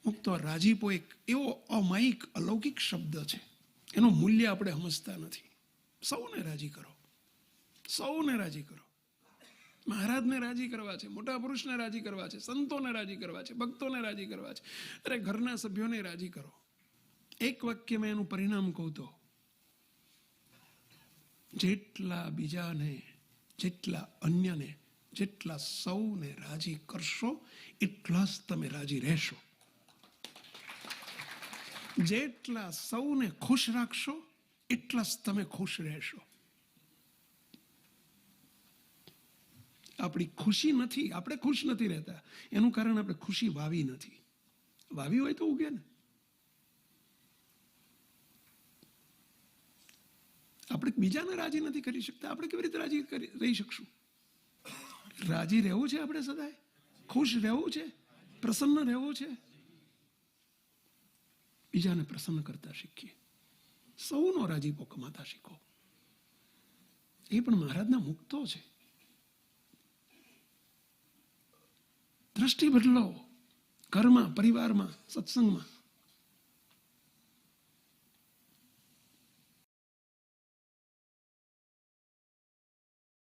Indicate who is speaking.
Speaker 1: મુક્તો રાજીપો એક એવો અમાયિક અલૌકિક શબ્દ છે, એનું મૂલ્ય આપણે સમજતા નથી. સૌને રાજી કરો, સૌને રાજી કરો. મહારાજને રાજી કરવા છે, મોટા પુરુષને રાજી કરવા છે, સંતોને રાજી કરવા છે, ભક્તોને રાજી કરવા છે. અરે ઘરના સભ્યોને રાજી કરો. એક વાક્યમાં એનું પરિણામ કહું તો, જેટલા બીજાને, જેટલા અન્યને, જેટલા સૌને રાજી કરશો એટલા જ તમે રાજી રહેશો. જેટલા સૌને ખુશ રાખશો એટલા જ તમે ખુશ રહેશો. આપણી ખુશી નથી, આપણે ખુશ નથી રહેતા, એનું કારણ આપણે ખુશી વાવી નથી. વાવી હોય તો ઉગે ને. આપણે બીજાને રાજી નથી કરી શકતા, આપણે કેવી રીતે રાજી રહી શકશું? રાજી રહેવું છે, આપણે સદાય ખુશ રહેવું છે, પ્રસન્ન રહેવું છે. બીજાને પ્રસન્ન કરતા શીખીએ, સૌનો રાજીપો કમાતા શીખો. એ પણ મહારાજના મુક્તો છે. દ્રષ્ટિ બદલો, ઘરમાં, પરિવારમાં, સત્સંગમાં.